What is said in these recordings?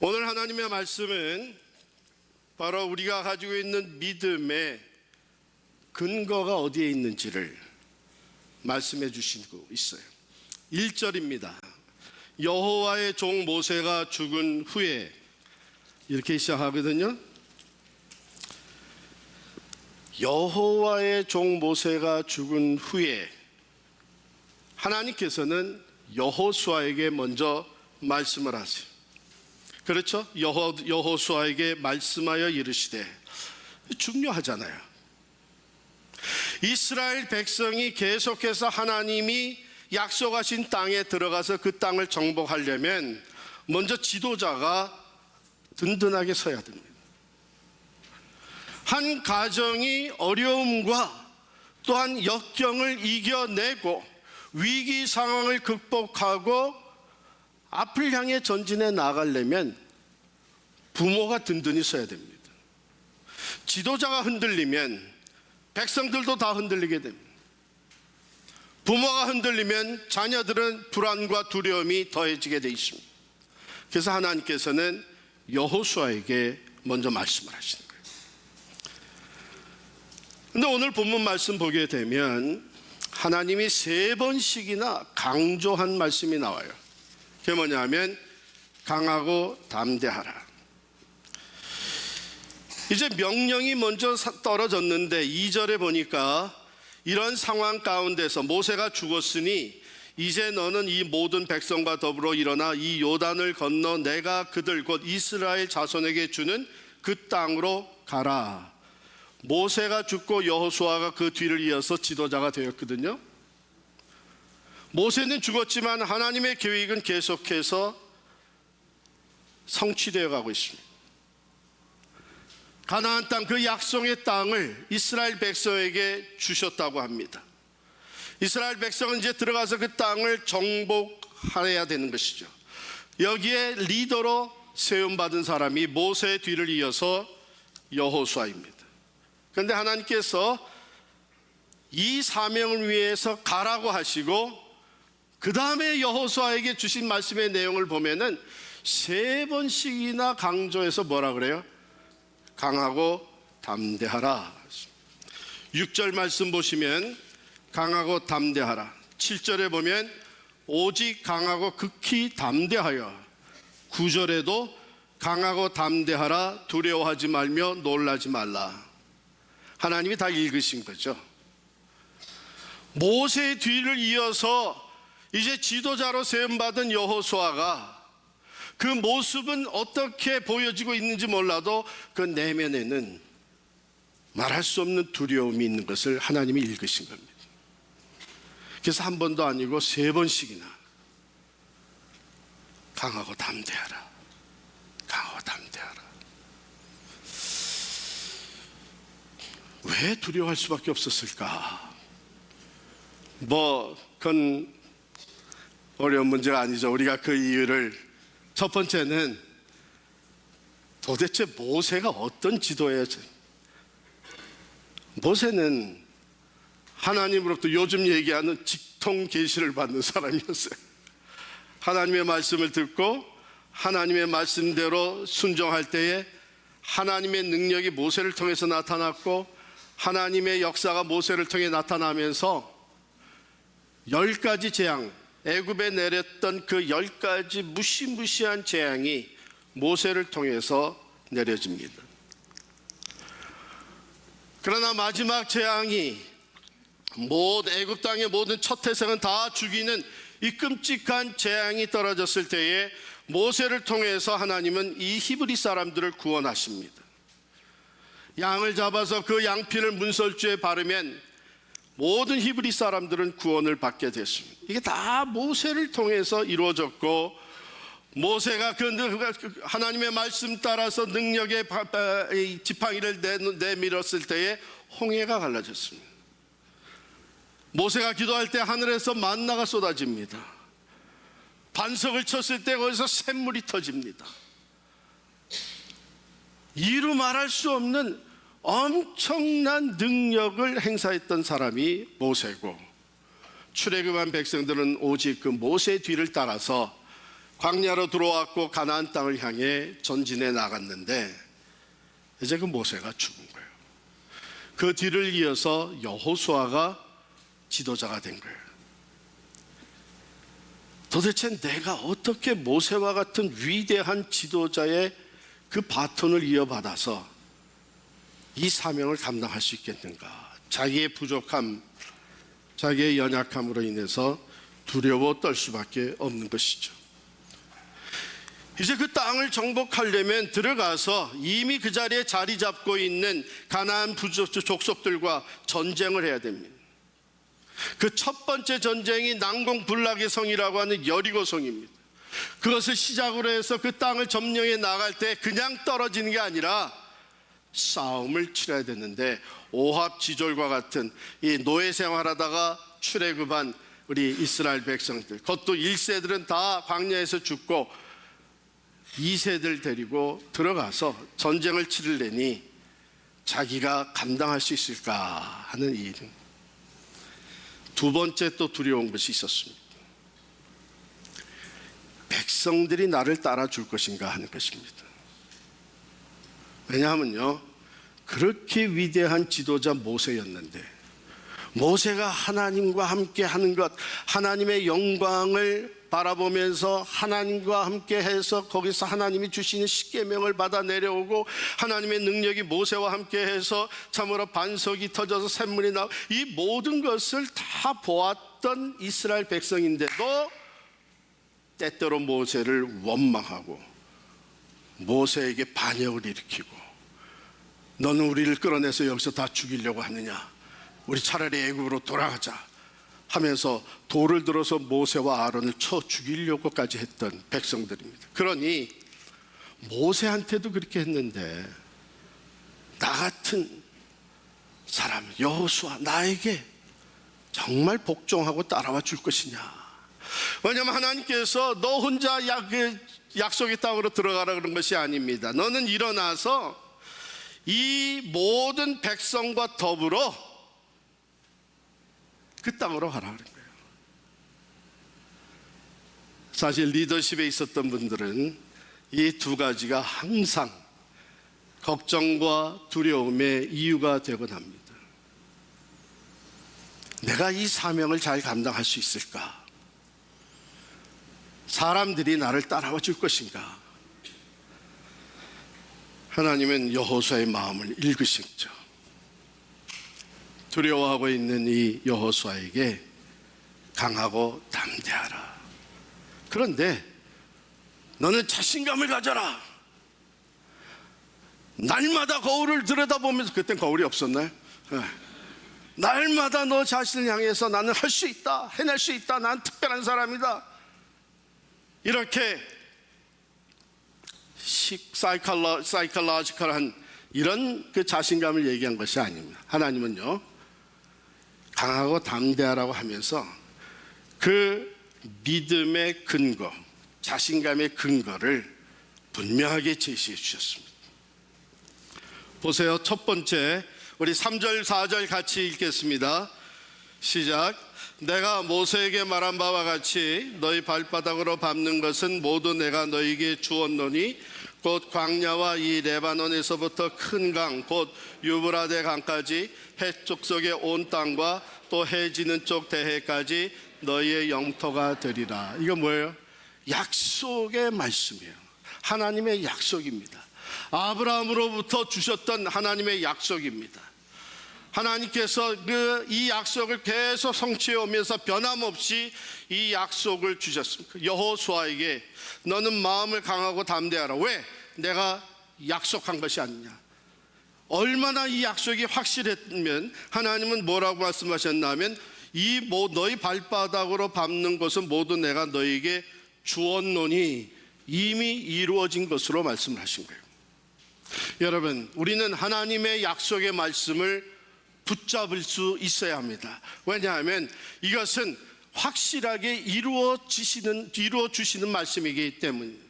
오늘 하나님의 말씀은 바로 우리가 가지고 있는 믿음의 근거가 어디에 있는지를 말씀해 주시고 있어요. 1절입니다. 여호와의 종 모세가 죽은 후에, 이렇게 시작하거든요. 여호와의 종 모세가 죽은 후에 하나님께서는 여호수아에게 먼저 말씀을 하세요. 그렇죠? 여호수아에게 말씀하여 이르시되, 중요하잖아요. 이스라엘 백성이 계속해서 하나님이 약속하신 땅에 들어가서 그 땅을 정복하려면 먼저 지도자가 든든하게 서야 됩니다. 한 가정이 어려움과 또한 역경을 이겨내고 위기 상황을 극복하고 앞을 향해 전진해 나가려면 부모가 든든히 서야 됩니다. 지도자가 흔들리면 백성들도 다 흔들리게 됩니다. 부모가 흔들리면 자녀들은 불안과 두려움이 더해지게 되어 있습니다. 그래서 하나님께서는 여호수아에게 먼저 말씀을 하시는 거예요. 그런데 오늘 본문 말씀 보게 되면 하나님이 3번씩이나 강조한 말씀이 나와요. 그게 뭐냐면 강하고 담대하라. 이제 명령이 먼저 떨어졌는데 2절에 보니까 이런 상황 가운데서 모세가 죽었으니 이제 너는 이 모든 백성과 더불어 일어나 이 요단을 건너 내가 그들 곧 이스라엘 자손에게 주는 그 땅으로 가라. 모세가 죽고 여호수아가 그 뒤를 이어서 지도자가 되었거든요. 모세는 죽었지만 하나님의 계획은 계속해서 성취되어 가고 있습니다. 가나안 땅, 그 약속의 땅을 이스라엘 백성에게 주셨다고 합니다. 이스라엘 백성은 이제 들어가서 그 땅을 정복해야 되는 것이죠. 여기에 리더로 세움받은 사람이 모세의 뒤를 이어서 여호수아입니다. 그런데 하나님께서 이 사명을 위해서 가라고 하시고 그 다음에 여호수아에게 주신 말씀의 내용을 보면은 3번씩이나 강조해서 뭐라 그래요? 강하고 담대하라. 6절 말씀 보시면 강하고 담대하라. 7절에 보면 오직 강하고 극히 담대하여. 9절에도 강하고 담대하라. 두려워하지 말며 놀라지 말라. 하나님이 다 읽으신 거죠. 모세의 뒤를 이어서 이제 지도자로 세움받은 여호수아가 그 모습은 어떻게 보여지고 있는지 몰라도 그 내면에는 말할 수 없는 두려움이 있는 것을 하나님이 읽으신 겁니다. 그래서 한 번도 아니고 3번씩이나 강하고 담대하라, 강하고 담대하라. 왜 두려워할 수밖에 없었을까? 그건 어려운 문제가 아니죠. 우리가 그 이유를, 첫 번째는 도대체 모세가 어떤 지도였어요? 모세는 하나님으로부터 요즘 얘기하는 직통 계시를 받는 사람이었어요. 하나님의 말씀을 듣고 하나님의 말씀대로 순종할 때에 하나님의 능력이 모세를 통해서 나타났고 하나님의 역사가 모세를 통해 나타나면서 10가지 재앙, 애굽에 내렸던 그 10가지 무시무시한 재앙이 모세를 통해서 내려집니다. 그러나 마지막 재앙이 애굽 땅의 모든 첫 태생은 다 죽이는 이 끔찍한 재앙이 떨어졌을 때에 모세를 통해서 하나님은 이 히브리 사람들을 구원하십니다. 양을 잡아서 그 양피를 문설주에 바르면 모든 히브리 사람들은 구원을 받게 됐습니다. 이게 다 모세를 통해서 이루어졌고, 모세가 하나님의 말씀 따라서 능력의 지팡이를 내밀었을 때에 홍해가 갈라졌습니다. 모세가 기도할 때 하늘에서 만나가 쏟아집니다. 반석을 쳤을 때 거기서 샘물이 터집니다. 이루 말할 수 없는 엄청난 능력을 행사했던 사람이 모세고, 출애굽한 백성들은 오직 그 모세의 뒤를 따라서 광야로 들어왔고 가나안 땅을 향해 전진해 나갔는데 이제 그 모세가 죽은 거예요. 그 뒤를 이어서 여호수아가 지도자가 된 거예요. 도대체 내가 어떻게 모세와 같은 위대한 지도자의 그 바톤을 이어받아서 이 사명을 감당할 수 있겠는가? 자기의 부족함, 자기의 연약함으로 인해서 두려워 떨 수밖에 없는 것이죠. 이제 그 땅을 정복하려면 들어가서 이미 그 자리에 자리 잡고 있는 가나안 족속들과 전쟁을 해야 됩니다. 그 첫 번째 전쟁이 난공불락의 성이라고 하는 여리고 성입니다. 그것을 시작으로 해서 그 땅을 점령해 나갈 때 그냥 떨어지는 게 아니라 싸움을 치러야 되는데, 오합지졸과 같은 이 노예 생활하다가 출애굽한 우리 이스라엘 백성들, 그것도 1세들은 다 광야에서 죽고 2세들 데리고 들어가서 전쟁을 치르려니 자기가 감당할 수 있을까 하는 일은 두 번째 또 두려운 것이 있었습니다. 백성들이 나를 따라줄 것인가 하는 것입니다. 왜냐하면요, 그렇게 위대한 지도자 모세였는데, 모세가 하나님과 함께 하는 것, 하나님의 영광을 바라보면서 하나님과 함께 해서 거기서 하나님이 주시는 십계명을 받아 내려오고, 하나님의 능력이 모세와 함께 해서 참으로 반석이 터져서 샘물이 나오고, 이 모든 것을 다 보았던 이스라엘 백성인데도 때때로 모세를 원망하고 모세에게 반역을 일으키고, 너는 우리를 끌어내서 여기서 다 죽이려고 하느냐, 우리 차라리 애굽으로 돌아가자 하면서 돌을 들어서 모세와 아론을 쳐 죽이려고까지 했던 백성들입니다. 그러니 모세한테도 그렇게 했는데 나 같은 사람 여호수아, 나에게 정말 복종하고 따라와 줄 것이냐? 왜냐하면 하나님께서 너 혼자 약속의 땅으로 들어가라 그런 것이 아닙니다. 너는 일어나서 이 모든 백성과 더불어 그 땅으로 가라 그런 거예요. 사실 리더십에 있었던 분들은 이 두 가지가 항상 걱정과 두려움의 이유가 되곤 합니다. 내가 이 사명을 잘 감당할 수 있을까? 사람들이 나를 따라와 줄 것인가? 하나님은 여호수아의 마음을 읽으시죠. 두려워하고 있는 이 여호수아에게 강하고 담대하라. 그런데 너는 자신감을 가져라. 날마다 거울을 들여다보면서, 그땐 거울이 없었나요? 날마다 너 자신을 향해서 나는 할 수 있다, 해낼 수 있다, 난 특별한 사람이다, 이렇게 사이콜로지컬한 이런 그 자신감을 얘기한 것이 아닙니다. 하나님은요, 강하고 담대하라고 하면서 그 믿음의 근거, 자신감의 근거를 분명하게 제시해 주셨습니다. 보세요. 첫 번째, 우리 3절 4절 같이 읽겠습니다. 시작. 내가 모세에게 말한 바와 같이 너희 발바닥으로 밟는 것은 모두 내가 너희에게 주었노니 곧 광야와 이 레바논에서부터 큰 강 곧 유브라데 강까지 해쪽 속의 온 땅과 또 해 지는 쪽 대해까지 너희의 영토가 되리라. 이거 뭐예요? 약속의 말씀이에요. 하나님의 약속입니다. 아브라함으로부터 주셨던 하나님의 약속입니다. 하나님께서 이 약속을 계속 성취해 오면서 변함없이 이 약속을 주셨습니다. 여호수아에게 너는 마음을 강하고 담대하라. 왜? 내가 약속한 것이 아니냐. 얼마나 이 약속이 확실했면 하나님은 뭐라고 말씀하셨냐면 너희 발바닥으로 밟는 것은 모두 내가 너희에게 주었노니 이미 이루어진 것으로 말씀하신 거예요. 여러분, 우리는 하나님의 약속의 말씀을 붙잡을 수 있어야 합니다. 왜냐하면 이것은 확실하게 이루어 주시는 말씀이기 때문입니다.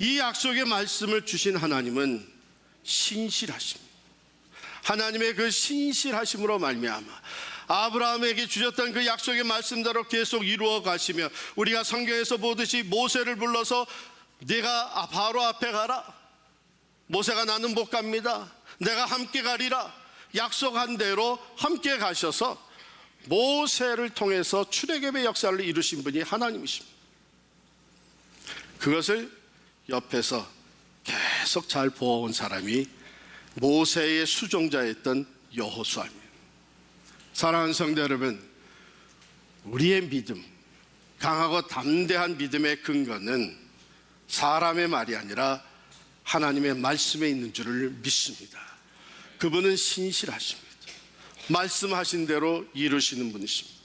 이 약속의 말씀을 주신 하나님은 신실하십니다. 하나님의 그 신실하심으로 말미암아 아브라함에게 주셨던 그 약속의 말씀대로 계속 이루어 가시며, 우리가 성경에서 보듯이 모세를 불러서 네가 바로 앞에 가라. 모세가 나는 못 갑니다. 내가 함께 가리라. 약속한 대로 함께 가셔서 모세를 통해서 출애굽의 역사를 이루신 분이 하나님이십니다. 그것을 옆에서 계속 잘 보아온 사람이 모세의 수종자였던 여호수아입니다. 사랑하는 성도 여러분, 우리의 믿음, 강하고 담대한 믿음의 근거는 사람의 말이 아니라 하나님의 말씀에 있는 줄을 믿습니다. 그분은 신실하십니다. 말씀하신 대로 이루시는 분이십니다.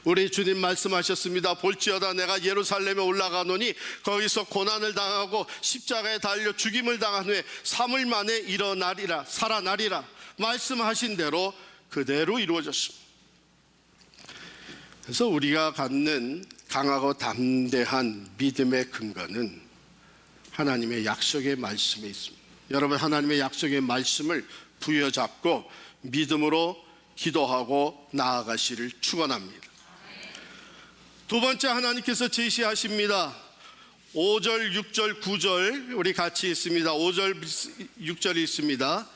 우리 주님 말씀하셨습니다. 볼지어다 내가 예루살렘에 올라가노니 거기서 고난을 당하고 십자가에 달려 죽임을 당한 후에 3일 만에 일어나리라, 살아나리라. 말씀하신 대로 그대로 이루어졌습니다. 그래서 우리가 갖는 강하고 담대한 믿음의 근거는 하나님의 약속의 말씀에 있습니다. 여러분, 하나님의 약속의 말씀을 부여잡고 믿음으로 기도하고 나아가시를 축원합니다. 두 번째, 하나님께서 제시하십니다. 5절, 6절, 9절 우리 같이 있습니다. 5절, 6절이 있습니다.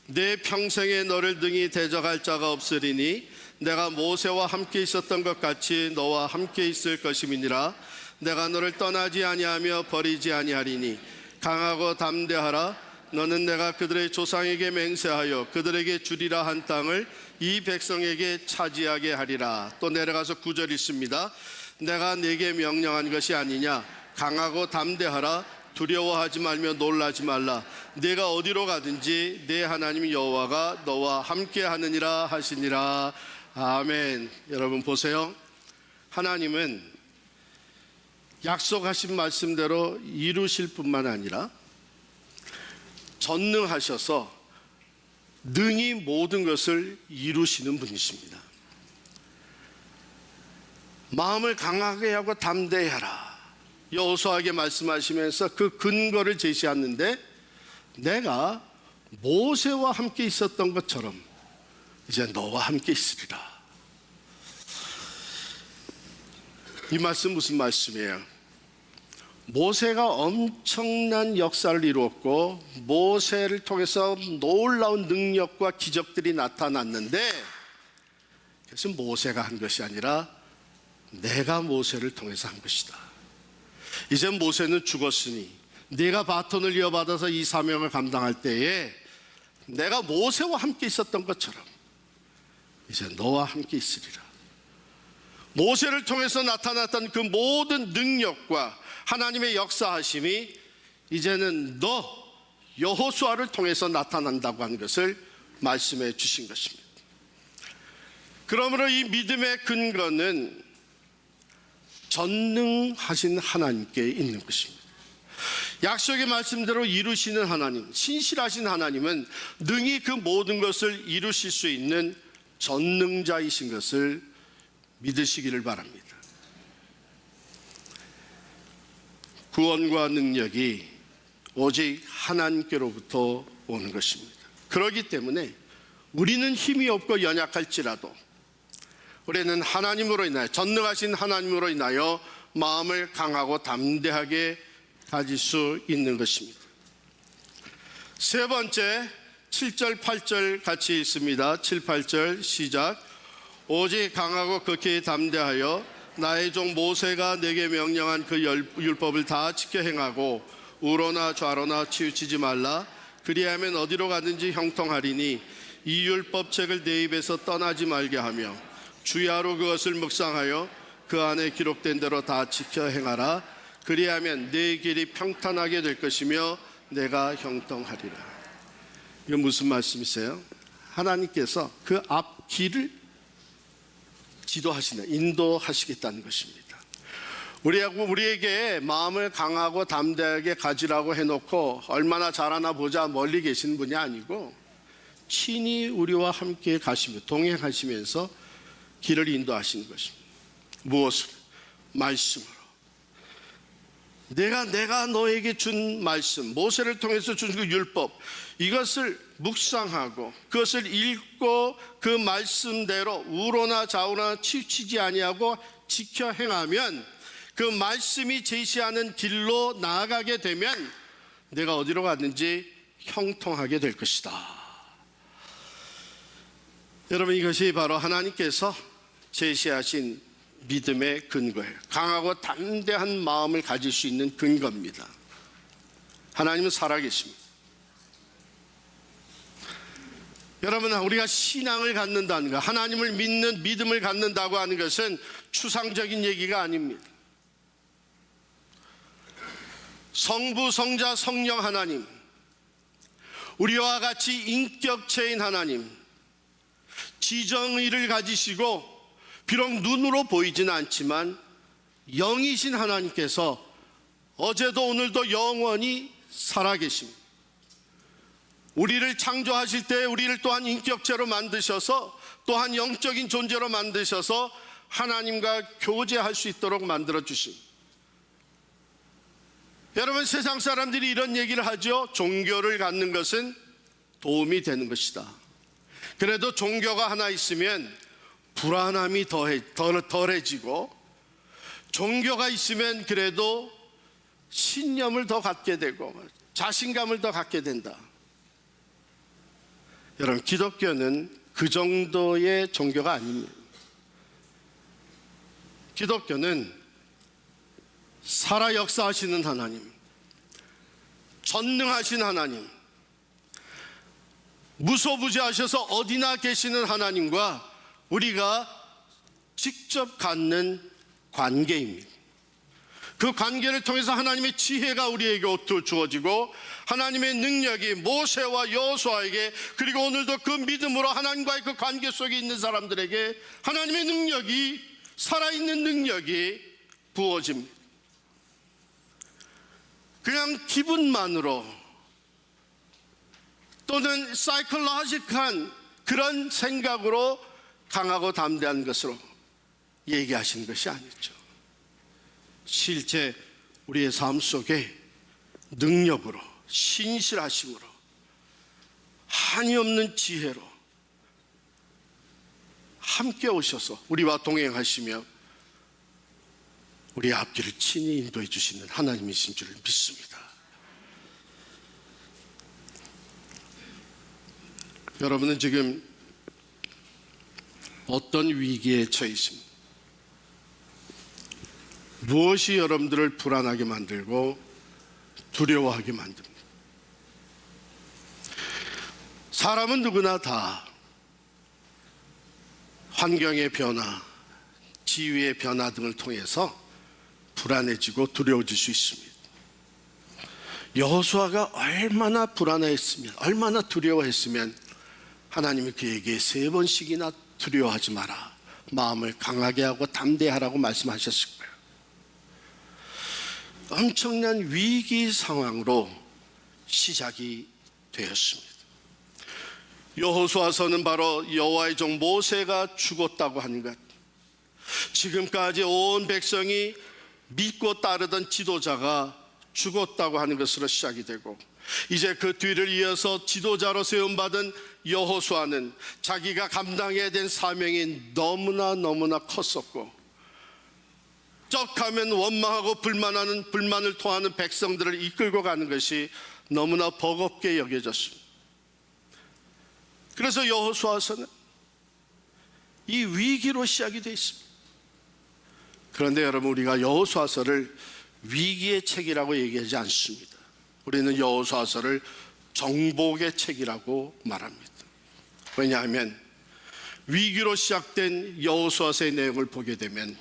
내 평생에 너를 등이 대적할 자가 없으리니 내가 모세와 함께 있었던 것 같이 너와 함께 있을 것임이니라. 내가 너를 떠나지 아니하며 버리지 아니하리니 강하고 담대하라. 너는 내가 그들의 조상에게 맹세하여 그들에게 주리라 한 땅을 이 백성에게 차지하게 하리라. 또 내려가서 9절 있습니다. 내가 네게 명령한 것이 아니냐. 강하고 담대하라. 두려워하지 말며 놀라지 말라. 네가 어디로 가든지 네 하나님 여호와가 너와 함께 하느니라 하시니라. 아멘. 여러분 보세요. 하나님은 약속하신 말씀대로 이루실 뿐만 아니라 전능하셔서 능히 모든 것을 이루시는 분이십니다. 마음을 강하게 하고 담대히 하라. 여호수아에게 말씀하시면서 그 근거를 제시하는데, 내가 모세와 함께 있었던 것처럼 이제 너와 함께 있으리라. 이 말씀 무슨 말씀이에요? 모세가 엄청난 역사를 이루었고 모세를 통해서 놀라운 능력과 기적들이 나타났는데, 그것은 모세가 한 것이 아니라 내가 모세를 통해서 한 것이다. 이제 모세는 죽었으니 네가 바톤을 이어받아서 이 사명을 감당할 때에 내가 모세와 함께 있었던 것처럼 이제 너와 함께 있으리라. 모세를 통해서 나타났던 그 모든 능력과 하나님의 역사하심이 이제는 너 여호수아를 통해서 나타난다고 하는 것을 말씀해 주신 것입니다. 그러므로 이 믿음의 근거는 전능하신 하나님께 있는 것입니다. 약속의 말씀대로 이루시는 하나님, 신실하신 하나님은 능히 그 모든 것을 이루실 수 있는 전능자이신 것을 믿으시기를 바랍니다. 구원과 능력이 오직 하나님께로부터 오는 것입니다. 그렇기 때문에 우리는 힘이 없고 연약할지라도 우리는 하나님으로 인하여, 전능하신 하나님으로 인하여 마음을 강하고 담대하게 가질 수 있는 것입니다. 세 번째, 7절, 8절 같이 있습니다. 7, 8절 시작. 오직 강하고 극히 담대하여 나의 종 모세가 내게 명령한 그 율법을 다 지켜 행하고 우로나 좌로나 치우치지 말라. 그리하면 어디로 가든지 형통하리니 이 율법책을 내 입에서 떠나지 말게 하며 주야로 그것을 묵상하여 그 안에 기록된 대로 다 지켜 행하라. 그리하면 내 길이 평탄하게 될 것이며 내가 형통하리라. 이건 무슨 말씀이세요? 하나님께서 그 앞 길을 지도하시는, 인도하시겠다는 것입니다. 우리에게 마음을 강하고 담대하게 가지라고 해놓고 얼마나 잘하나 보자 멀리 계시는 분이 아니고 친히 우리와 함께 가시며 동행하시면서 길을 인도하시는 것입니다. 무엇으로? 말씀으로. 내가 너에게 준 말씀, 모세를 통해서 준 그 율법, 이것을 묵상하고 그것을 읽고 그 말씀대로 우로나 좌우나 치우치지 아니하고 지켜 행하면, 그 말씀이 제시하는 길로 나아가게 되면 내가 어디로 갔는지 형통하게 될 것이다. 여러분, 이것이 바로 하나님께서 제시하신 믿음의 근거예요. 강하고 담대한 마음을 가질 수 있는 근거입니다. 하나님은 살아계십니다. 여러분, 우리가 신앙을 갖는다는 것, 하나님을 믿는 믿음을 갖는다고 하는 것은 추상적인 얘기가 아닙니다. 성부, 성자, 성령 하나님, 우리와 같이 인격체인 하나님, 지정의를 가지시고 비록 눈으로 보이지는 않지만 영이신 하나님께서 어제도 오늘도 영원히 살아계십니다. 우리를 창조하실 때 우리를 또한 인격체로 만드셔서, 또한 영적인 존재로 만드셔서 하나님과 교제할 수 있도록 만들어 주십니다. 여러분, 세상 사람들이 이런 얘기를 하죠. 종교를 갖는 것은 도움이 되는 것이다. 그래도 종교가 하나 있으면 불안함이 덜해지고, 종교가 있으면 그래도 신념을 더 갖게 되고 자신감을 더 갖게 된다. 여러분, 기독교는 그 정도의 종교가 아닙니다. 기독교는 살아 역사하시는 하나님, 전능하신 하나님, 무소부지하셔서 어디나 계시는 하나님과 우리가 직접 갖는 관계입니다. 그 관계를 통해서 하나님의 지혜가 우리에게 주어지고, 하나님의 능력이 모세와 여호수아에게, 그리고 오늘도 그 믿음으로 하나님과의 그 관계 속에 있는 사람들에게 하나님의 능력이, 살아있는 능력이 부어집니다. 그냥 기분만으로 또는 사이콜로지컬한 그런 생각으로 강하고 담대한 것으로 얘기하신 것이 아니죠. 실제 우리의 삶 속에 능력으로, 신실하심으로, 한이 없는 지혜로 함께 오셔서 우리와 동행하시며 우리의 앞길을 친히 인도해 주시는 하나님이신 줄을 믿습니다. 여러분은 지금 어떤 위기에 처해 있습니다. 무엇이 여러분들을 불안하게 만들고 두려워하게 만듭니다. 사람은 누구나 다 환경의 변화, 지위의 변화 등을 통해서 불안해지고 두려워질 수 있습니다. 여호수아가 얼마나 불안해했으면, 얼마나 두려워했으면 하나님이 그에게 3번씩이나 두려워하지 마라, 마음을 강하게 하고 담대하라고 말씀하셨을 거예요. 엄청난 위기 상황으로 시작이 되었습니다. 여호수아서는 바로 여호와의 종 모세가 죽었다고 하는 것, 지금까지 온 백성이 믿고 따르던 지도자가 죽었다고 하는 것으로 시작이 되고, 이제 그 뒤를 이어서 지도자로 세움받은 여호수아는 자기가 감당해야 된 사명이 너무나 컸었고, 쩍하면 원망하고 불만을 토하는 백성들을 이끌고 가는 것이 너무나 버겁게 여겨졌습니다. 그래서 여호수아서는 이 위기로 시작이 되어 있습니다. 그런데 여러분, 우리가 여호수아서를 위기의 책이라고 얘기하지 않습니다. 우리는 여호수아서를 정복의 책이라고 말합니다. 왜냐하면 위기로 시작된 여호수아서의 내용을 보게 되면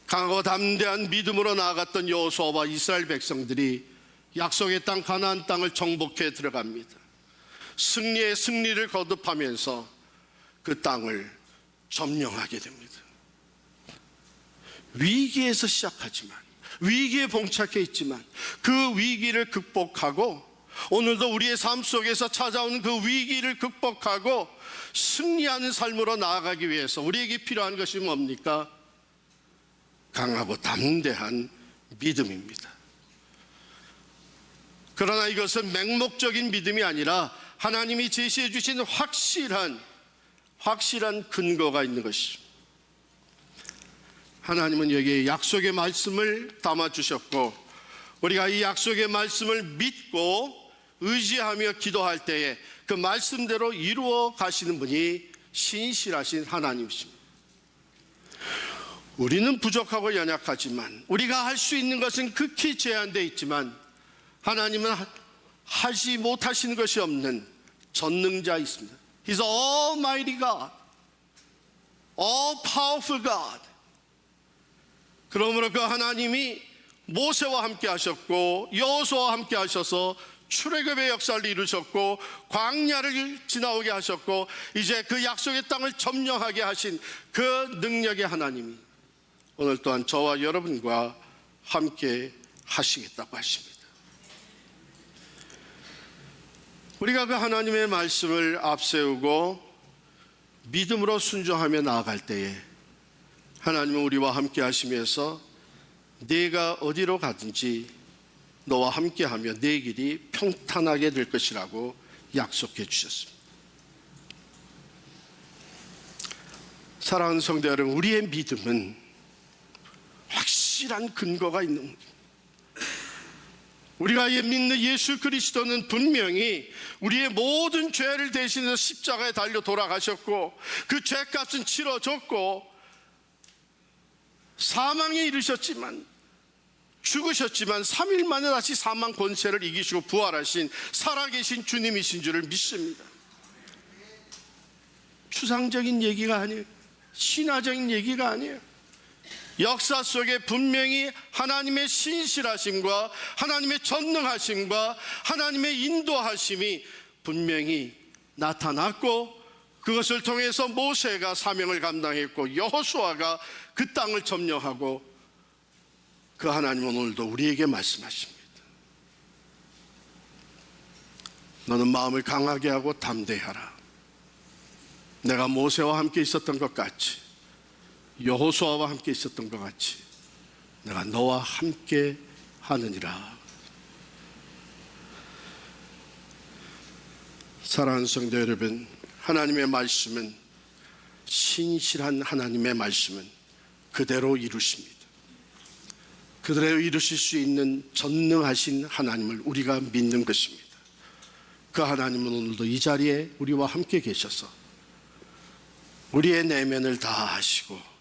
강하고 담대한 믿음으로 나아갔던 여호수아와 이스라엘 백성들이 약속의 땅 가나안 땅을 정복해 들어갑니다. 승리의 승리를 거듭하면서 그 땅을 점령하게 됩니다. 위기에서 시작하지만, 위기에 봉착해 있지만 그 위기를 극복하고, 오늘도 우리의 삶 속에서 찾아오는 그 위기를 극복하고 승리하는 삶으로 나아가기 위해서 우리에게 필요한 것이 뭡니까? 강하고 담대한 믿음입니다. 그러나 이것은 맹목적인 믿음이 아니라 하나님이 제시해 주신 확실한 근거가 있는 것이죠. 하나님은 여기에 약속의 말씀을 담아주셨고, 우리가 이 약속의 말씀을 믿고 의지하며 기도할 때에 그 말씀대로 이루어 가시는 분이 신실하신 하나님이십니다. 우리는 부족하고 연약하지만, 우리가 할 수 있는 것은 극히 제한되어 있지만, 하나님은 하지 못하시는 것이 없는 전능자 있습니다. He's Almighty God, All Powerful God. 그러므로 그 하나님이 모세와 함께 하셨고 여호수아와 함께 하셔서 출애굽의 역사를 이루셨고 광야를 지나오게 하셨고 이제 그 약속의 땅을 점령하게 하신 그 능력의 하나님이 오늘 또한 저와 여러분과 함께 하시겠다고 하십니다. 우리가 그 하나님의 말씀을 앞세우고 믿음으로 순종하며 나아갈 때에 하나님은 우리와 함께 하시면서 네가 어디로 가든지 너와 함께하며 네 길이 평탄하게 될 것이라고 약속해 주셨습니다. 사랑하는 성도 여러분, 우리의 믿음은 확실한 근거가 있는 겁니다. 우리가 믿는 예수 그리스도는 분명히 우리의 모든 죄를 대신해서 십자가에 달려 돌아가셨고 그 죄값은 치러졌고 사망에 이르셨지만 죽으셨지만 3일 만에 다시 사망 권세를 이기시고 부활하신 살아계신 주님이신 줄을 믿습니다. 추상적인 얘기가 아니에요. 신화적인 얘기가 아니에요. 역사 속에 분명히 하나님의 신실하심과 하나님의 전능하심과 하나님의 인도하심이 분명히 나타났고 그것을 통해서 모세가 사명을 감당했고 여호수아가 그 땅을 점령하고 그 하나님은 오늘도 우리에게 말씀하십니다. 너는 마음을 강하게 하고 담대하라. 내가 모세와 함께 있었던 것 같이 여호수아와 함께 있었던 것 같이 내가 너와 함께 하느니라. 사랑하는 성도 여러분, 하나님의 말씀은 신실한 하나님의 말씀은 그대로 이루십니다. 그대로 이루실 수 있는 전능하신 하나님을 우리가 믿는 것입니다. 그 하나님은 오늘도 이 자리에 우리와 함께 계셔서 우리의 내면을 다 아시고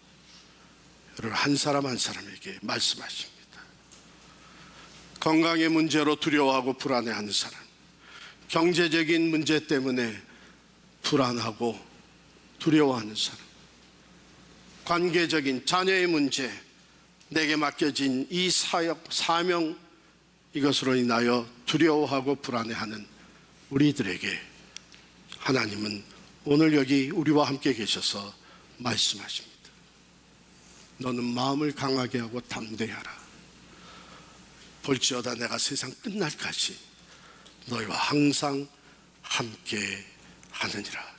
여러분 한 사람 한 사람에게 말씀하십니다. 건강의 문제로 두려워하고 불안해하는 사람, 경제적인 문제 때문에 불안하고 두려워하는 사람, 관계적인 자녀의 문제, 내게 맡겨진 이 사역, 사명 이것으로 인하여 두려워하고 불안해하는 우리들에게 하나님은 오늘 여기 우리와 함께 계셔서 말씀하십니다. 너는 마음을 강하게 하고 담대하라. 볼지어다 내가 세상 끝날까지 너희와 항상 함께 하느니라.